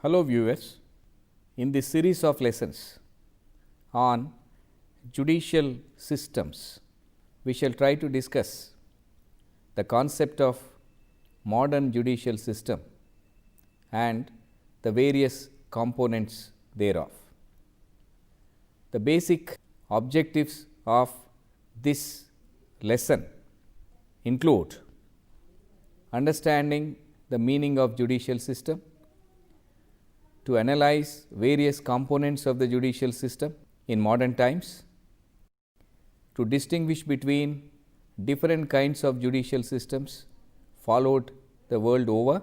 Hello viewers, in this series of lessons on judicial systems, we shall try to discuss the concept of modern judicial system and the various components thereof. The basic objectives of this lesson include understanding the meaning of judicial system, to analyze various components of the judicial system in modern times, to distinguish between different kinds of judicial systems followed the world over,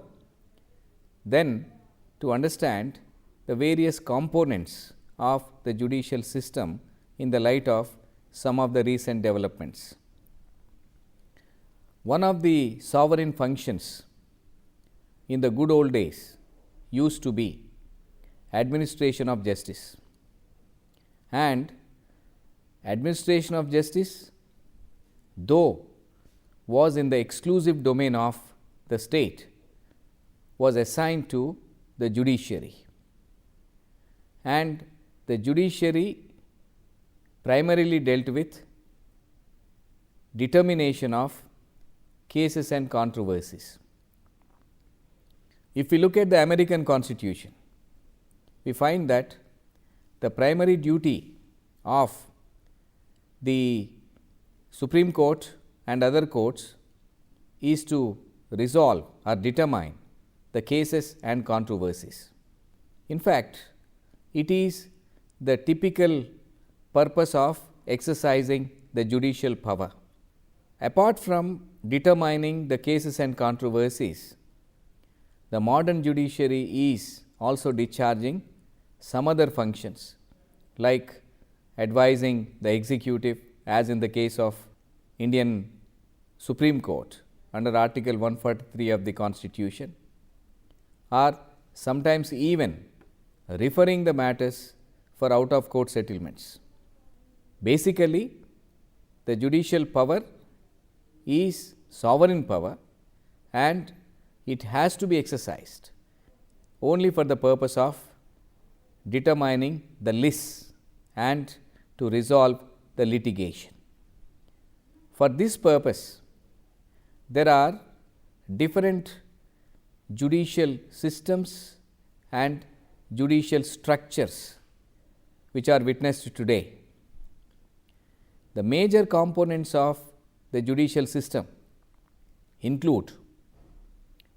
then to understand the various components of the judicial system in the light of some of the recent developments. One of the sovereign functions in the good old days used to be administration of justice, and administration of justice, though was in the exclusive domain of the state, was assigned to the judiciary, and the judiciary primarily dealt with determination of cases and controversies. If we look at the American Constitution, we find that the primary duty of the Supreme Court and other courts is to resolve or determine the cases and controversies. In fact, it is the typical purpose of exercising the judicial power. Apart from determining the cases and controversies, the modern judiciary is also discharging some other functions like advising the executive, as in the case of Indian Supreme Court under Article 143 of the Constitution, or sometimes even referring the matters for out of court settlements. Basically, the judicial power is sovereign power and it has to be exercised only for the purpose of determining the lists and to resolve the litigation. For this purpose, there are different judicial systems and judicial structures which are witnessed today. The major components of the judicial system include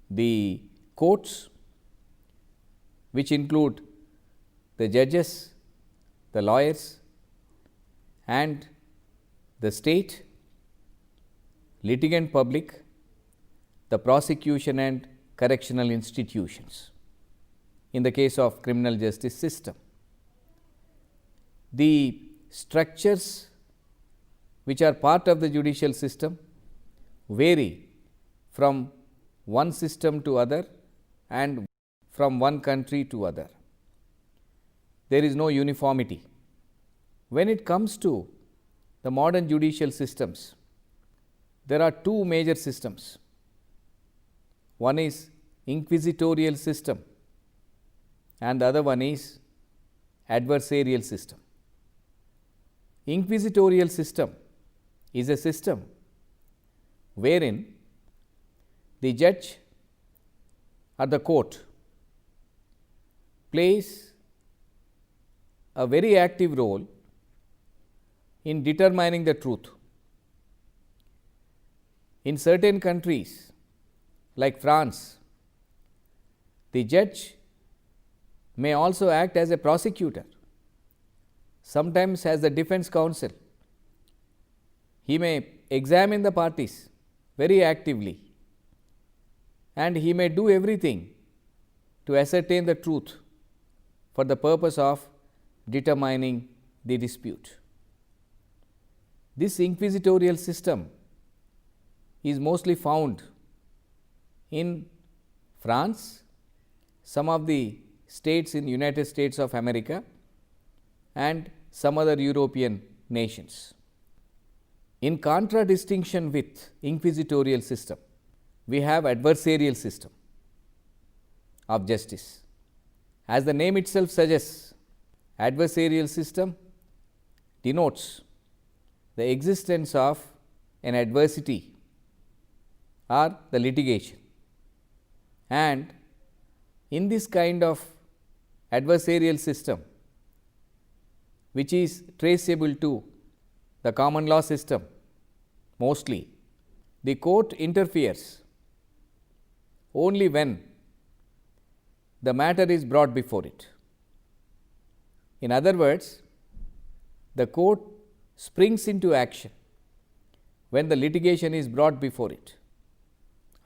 the courts, which include the judges, the lawyers, and the state, litigant public, the prosecution and correctional institutions in the case of criminal justice system. The structures which are part of the judicial system vary from one system to other and from one country to other. There is no uniformity. When it comes to the modern judicial systems, there are two major systems. One is inquisitorial system and the other one is adversarial system. Inquisitorial system is a system wherein the judge or the court plays a very active role in determining the truth. In certain countries like France, the judge may also act as a prosecutor, sometimes as the defense counsel. He may examine the parties very actively and he may do everything to ascertain the truth for the purpose of determining the dispute. This inquisitorial system is mostly found in France, some of the states in United States of America, and some other European nations. In contradistinction with inquisitorial system, we have adversarial system of justice. As the name itself suggests, adversarial system denotes the existence of an adversity or the litigation, and in this kind of adversarial system, which is traceable to the common law system mostly, the court interferes only when the matter is brought before it. In other words, the court springs into action when the litigation is brought before it.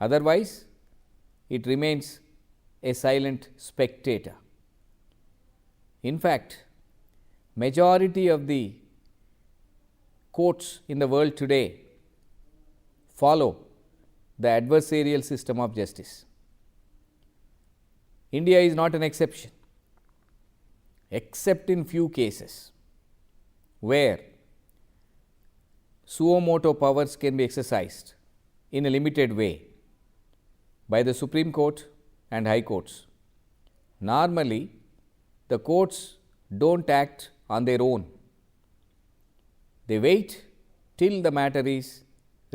Otherwise, it remains a silent spectator. In fact, majority of the courts in the world today follow the adversarial system of justice. India is not an exception, except in few cases where suo motu powers can be exercised in a limited way by the Supreme Court and High Courts. Normally, the courts don't act on their own. They wait till the matter is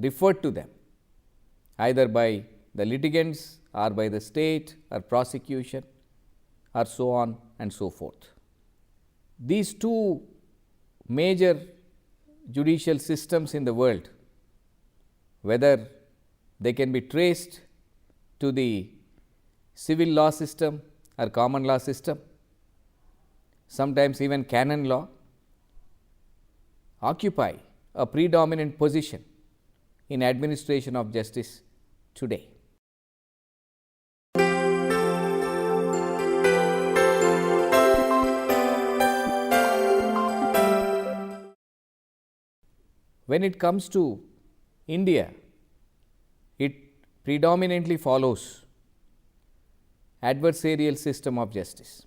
referred to them, either by the litigants or by the state or prosecution or so on and so forth. These two major judicial systems in the world, whether they can be traced to the civil law system or common law system, sometimes even canon law, occupy a predominant position in administration of justice today. When it comes to India, it predominantly follows adversarial system of justice,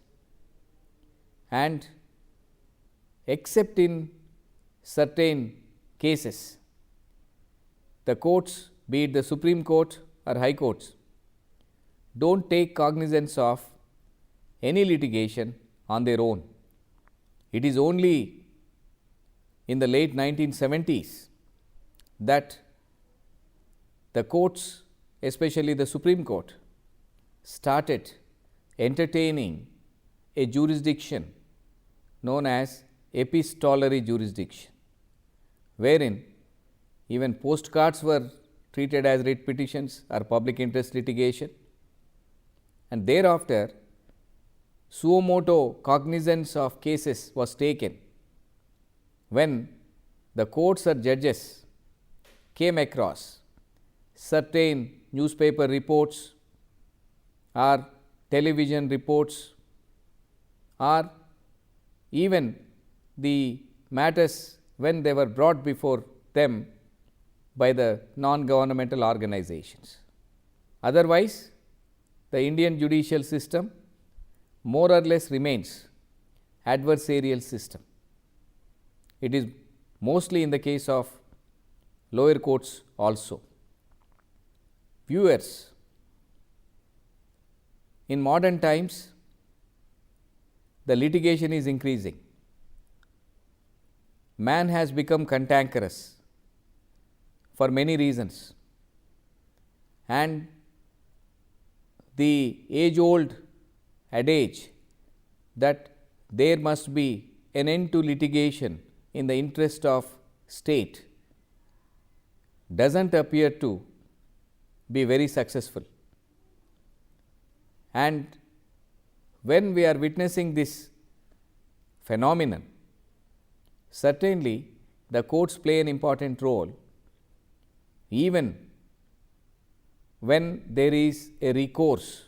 and except in certain cases, the courts, be it the Supreme Court or High Courts, don't take cognizance of any litigation on their own. It is only in the late 1970s that the courts, especially the Supreme Court, started entertaining a jurisdiction known as epistolary jurisdiction, wherein even postcards were treated as writ petitions or public interest litigation, and thereafter suo motu cognizance of cases was taken when the courts or judges came across certain newspaper reports or television reports or even the matters when they were brought before them by the non-governmental organizations. Otherwise, the Indian judicial system more or less remains adversarial system. It is mostly in the case of lower courts also. Viewers, in modern times, the litigation is increasing. Man has become cantankerous for many reasons, and the age-old adage that there must be an end to litigation in the interest of state doesn't appear to be very successful. And when we are witnessing this phenomenon, certainly the courts play an important role even when there is a recourse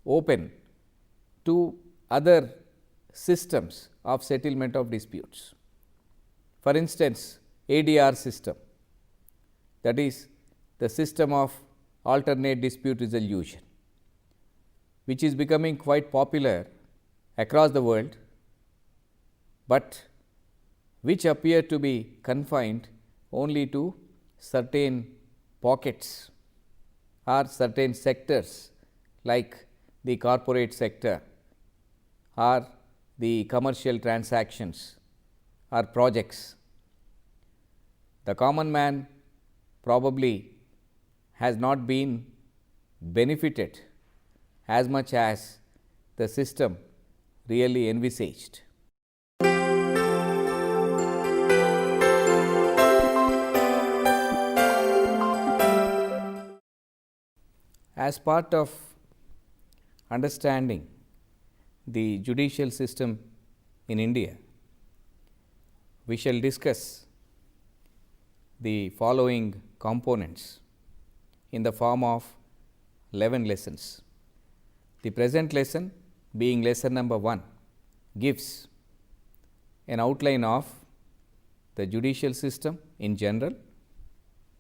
open to other systems of settlement of disputes. For instance, ADR system, that is the system of alternate dispute resolution, which is becoming quite popular across the world, but which appear to be confined only to certain pockets or certain sectors like the corporate sector are the commercial transactions or projects. The common man probably has not been benefited as much as the system really envisaged. As part of understanding the judicial system in India, we shall discuss the following components in the form of 11 lessons. The present lesson, being lesson number 1, gives an outline of the judicial system in general,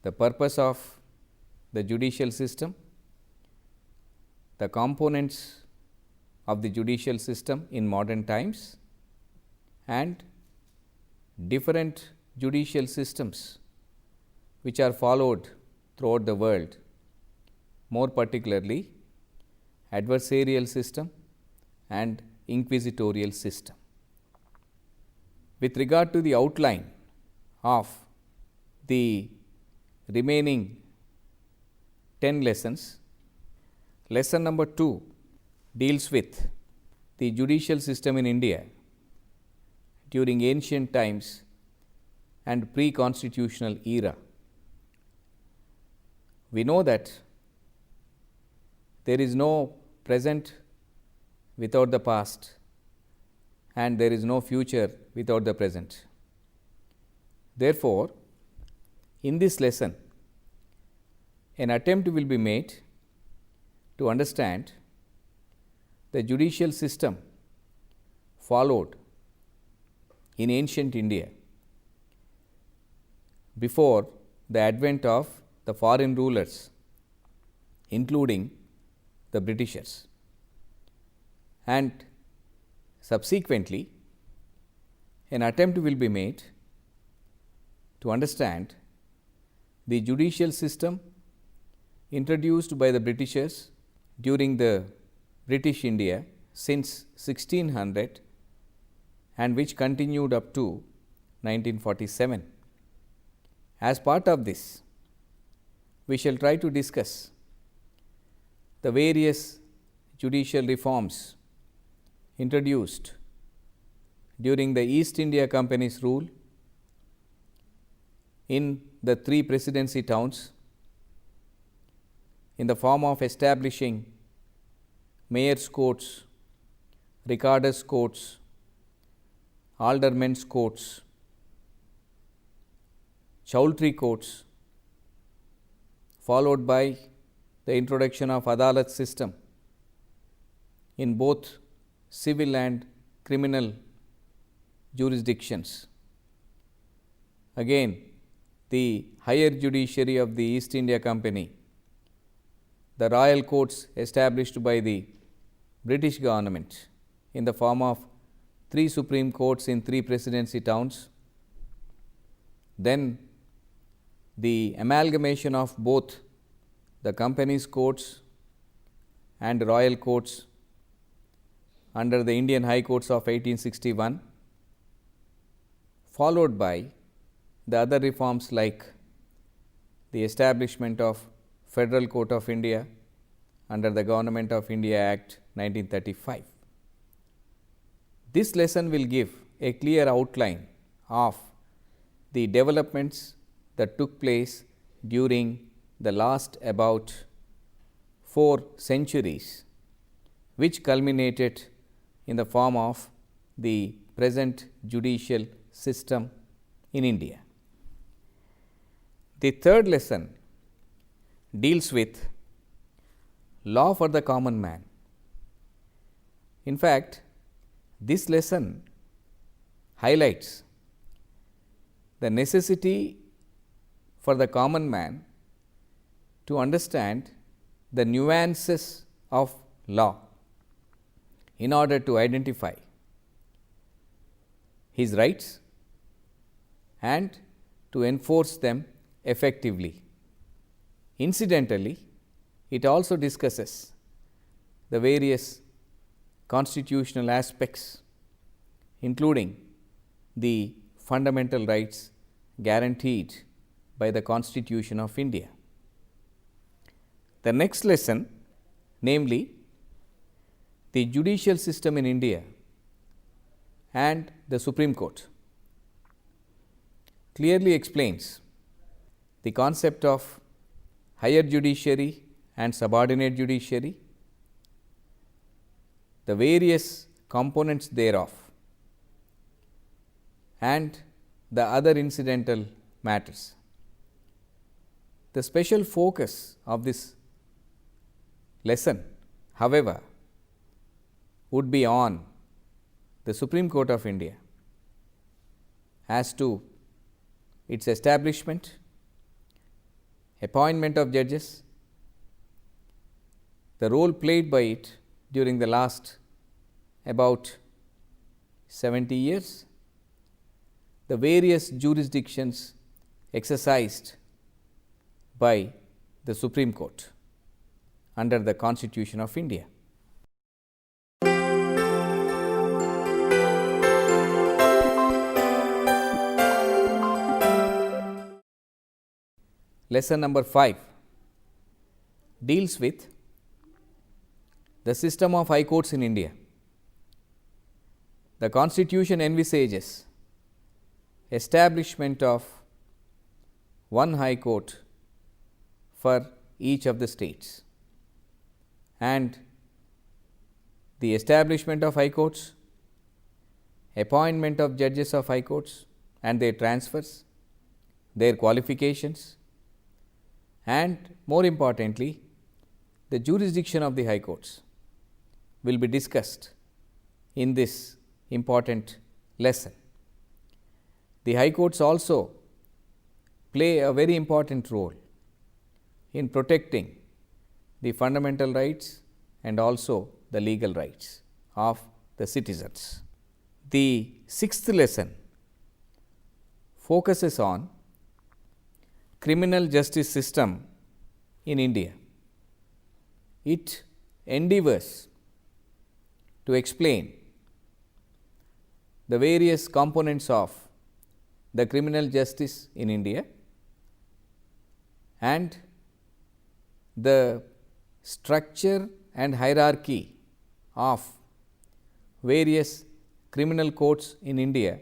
the purpose of the judicial system, the components of the judicial system in modern times, and different judicial systems which are followed throughout the world, more particularly adversarial system and inquisitorial system. With regard to the outline of the remaining 10 lessons, lesson number 2 deals with the judicial system in India during ancient times and pre-constitutional era. We know that there is no present without the past and there is no future without the present. Therefore, in this lesson, an attempt will be made to understand the judicial system followed in ancient India before the advent of the foreign rulers, including the Britishers, and subsequently an attempt will be made to understand the judicial system introduced by the Britishers during the British India since 1600 and which continued up to 1947. As part of this, we shall try to discuss the various judicial reforms introduced during the East India Company's rule in the 3 presidency towns in the form of establishing mayor's courts, recorder's courts, aldermen's courts, chowltry courts, followed by the introduction of Adalat system in both civil and criminal jurisdictions. Again, the higher judiciary of the East India Company, the royal courts established by the British government in the form of 3 supreme courts in 3 presidency towns, then the amalgamation of both the company's courts and royal courts under the Indian High Courts of 1861, followed by the other reforms like the establishment of Federal Court of India under the Government of India Act 1935. This lesson will give a clear outline of the developments that took place during the last about 4 centuries, which culminated in the form of the present judicial system in India. The third lesson deals with law for the common man. In fact, this lesson highlights the necessity for the common man to understand the nuances of law in order to identify his rights and to enforce them effectively. Incidentally, it also discusses the various constitutional aspects, including the fundamental rights guaranteed by the Constitution of India. The next lesson, namely the judicial system in India and the Supreme Court, clearly explains the concept of higher judiciary and subordinate judiciary, the various components thereof, and the other incidental matters. The special focus of this lesson, however, would be on the Supreme Court of India as to its establishment, appointment of judges, the role played by it during the last about 70 years, the various jurisdictions exercised by the Supreme Court under the Constitution of India. Lesson number 5 deals with the system of high courts in India. The Constitution envisages establishment of one high court for each of the states, and the establishment of high courts, appointment of judges of high courts and their transfers, their qualifications, and more importantly, the jurisdiction of the high courts will be discussed in this important lesson. The high courts also play a very important role in protecting the fundamental rights and also the legal rights of the citizens. The sixth lesson focuses on criminal justice system in India. It endeavors to explain the various components of the criminal justice in India and the structure and hierarchy of various criminal courts in India,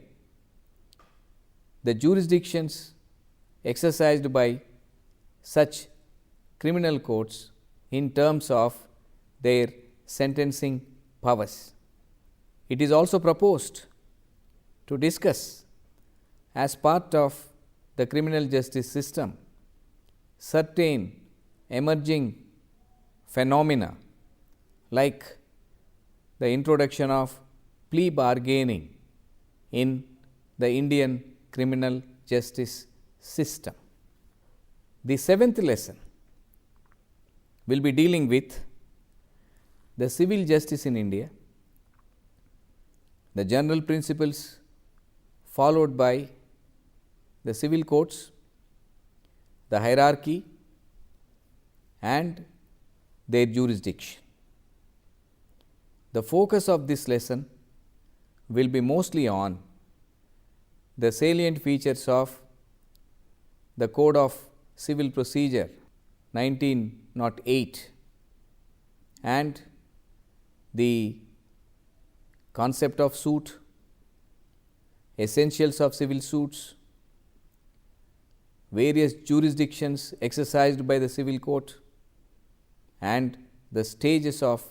the jurisdictions exercised by such criminal courts in terms of their sentencing powers. It is also proposed to discuss as part of the criminal justice system certain emerging phenomena like the introduction of plea bargaining in the Indian criminal justice system. The seventh lesson will be dealing with the civil justice in India, the general principles followed by the civil courts, the hierarchy and their jurisdiction. The focus of this lesson will be mostly on the salient features of the Code of Civil Procedure 1908 and the concept of suit, essentials of civil suits, various jurisdictions exercised by the civil court and the stages of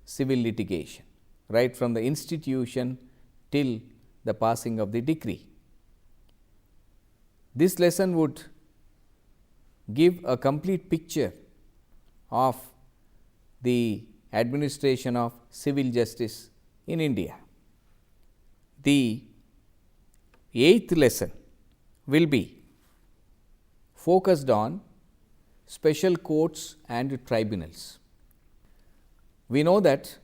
civil litigation, right from the institution till the passing of the decree. This lesson would give a complete picture of the administration of civil justice in India. The eighth lesson will be focused on special courts and tribunals. We know that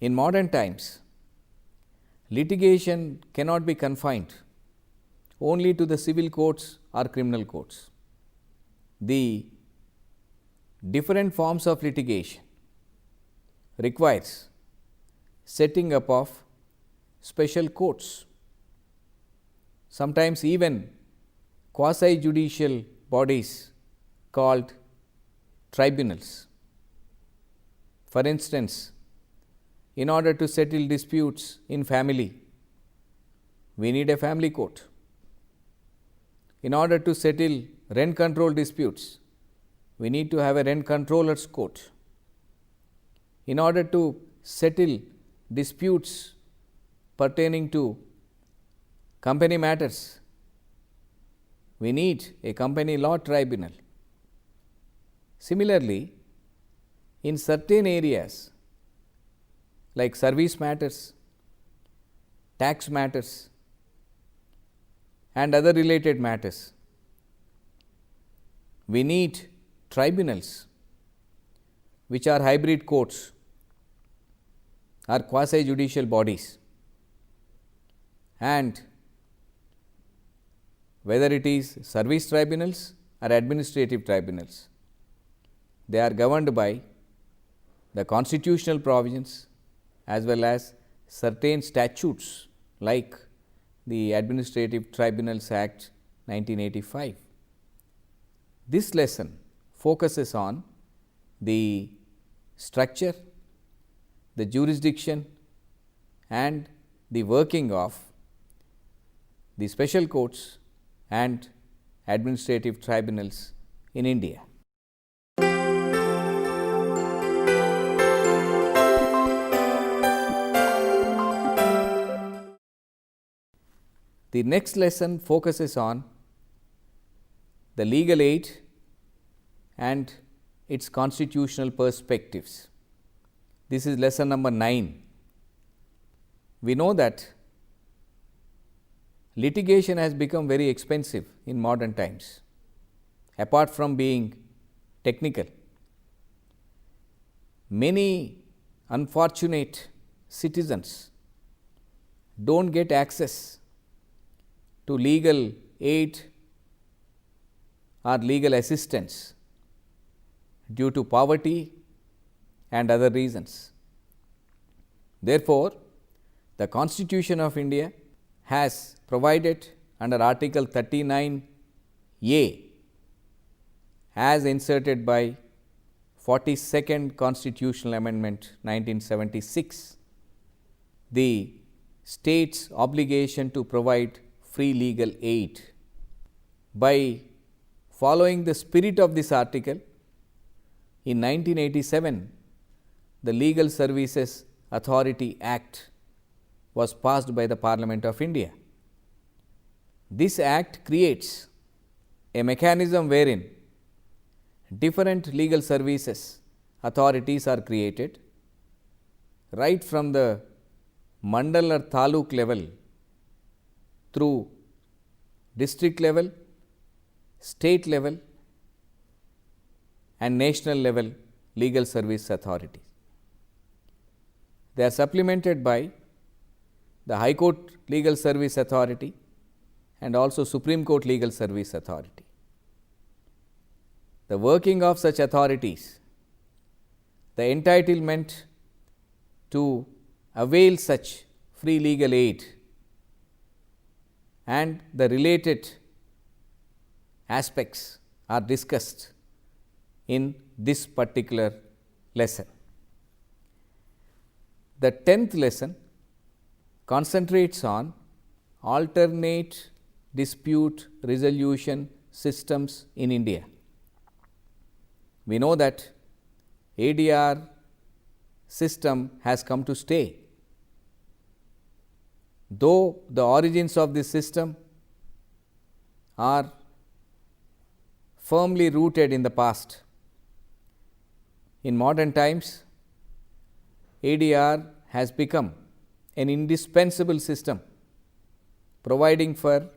in modern times, litigation cannot be confined only to the civil courts or criminal courts. The different forms of litigation requires setting up of special courts, sometimes even quasi-judicial bodies called tribunals. For instance, in order to settle disputes in family, we need a family court. In order to settle rent control disputes, we need to have a rent controller's court. In order to settle disputes pertaining to company matters, we need a company law tribunal. Similarly, in certain areas like service matters, tax matters, and other related matters, we need tribunals which are hybrid courts or quasi-judicial bodies, and whether it is service tribunals or administrative tribunals, they are governed by the constitutional provisions as well as certain statutes like the Administrative Tribunals Act 1985. This lesson focuses on the structure, the jurisdiction, and the working of the special courts and administrative tribunals in India. The next lesson focuses on the legal aid and its constitutional perspectives. This is lesson number 9. We know that litigation has become very expensive in modern times, apart from being technical. Many unfortunate citizens don't get access to legal aid or legal assistance due to poverty and other reasons. Therefore, the Constitution of India has provided under Article 39A as inserted by 42nd Constitutional Amendment 1976, the state's obligation to provide free legal aid. By following the spirit of this article, in 1987, the Legal Services Authority Act was passed by the Parliament of India. This act creates a mechanism wherein different legal services authorities are created right from the mandal or taluk level through district level, state level, and national level legal service authorities. They are supplemented by the High Court Legal Service Authority and also Supreme Court Legal Service Authority. The working of such authorities, the entitlement to avail such free legal aid and the related aspects are discussed in this particular lesson. The 10th lesson concentrates on alternate dispute resolution systems in India. We know that ADR system has come to stay. Though the origins of this system are firmly rooted in the past, in modern times, ADR has become an indispensable system providing for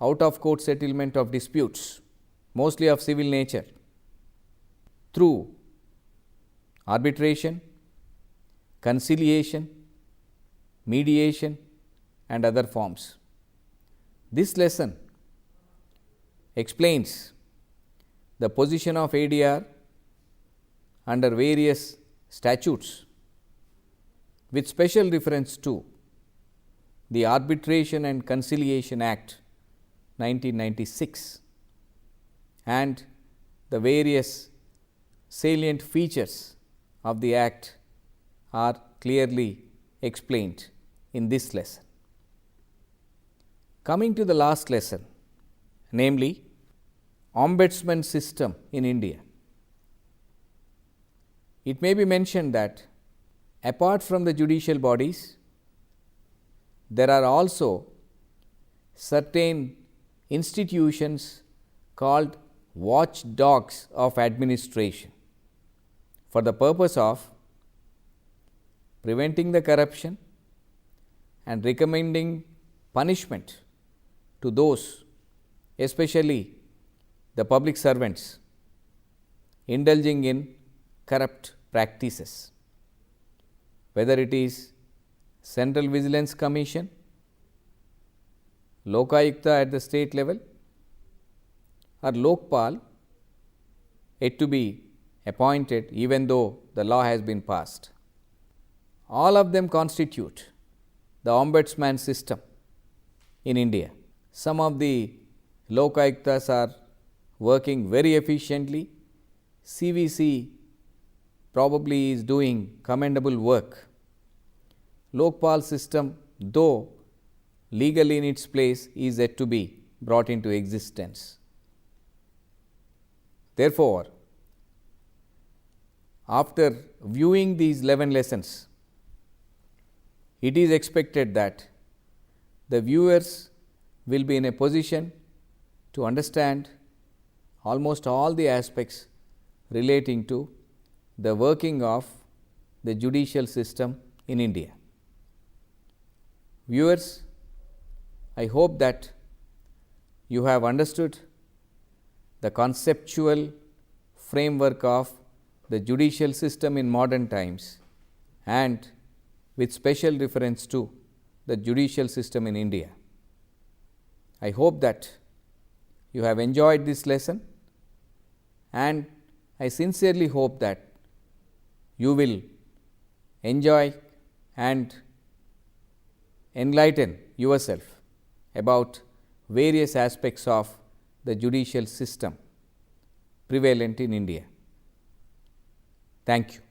out-of-court settlement of disputes, mostly of civil nature, through arbitration, conciliation, mediation, and other forms. This lesson explains the position of ADR under various statutes with special reference to the Arbitration and Conciliation Act 1996 and the various salient features of the Act are clearly explained in this lesson. Coming to the last lesson, namely Ombudsman system in India. It may be mentioned that apart from the judicial bodies, there are also certain institutions called watchdogs of administration for the purpose of preventing the corruption and recommending punishment to those, especially the public servants, indulging in corrupt practices, whether it is Central Vigilance Commission, Lokayukta at the state level, or Lokpal yet to be appointed even though the law has been passed. All of them constitute the ombudsman system in India. Some of the Lokayuktas are working very efficiently. CVC probably is doing commendable work. Lokpal system, though legally in its place, is yet to be brought into existence. Therefore, after viewing these 11 lessons, it is expected that the viewers will be in a position to understand almost all the aspects relating to the working of the judicial system in India. Viewers, I hope that you have understood the conceptual framework of the judicial system in modern times and with special reference to the judicial system in India. I hope that you have enjoyed this lesson, and I sincerely hope that you will enjoy and enlighten yourself about various aspects of the judicial system prevalent in India. Thank you.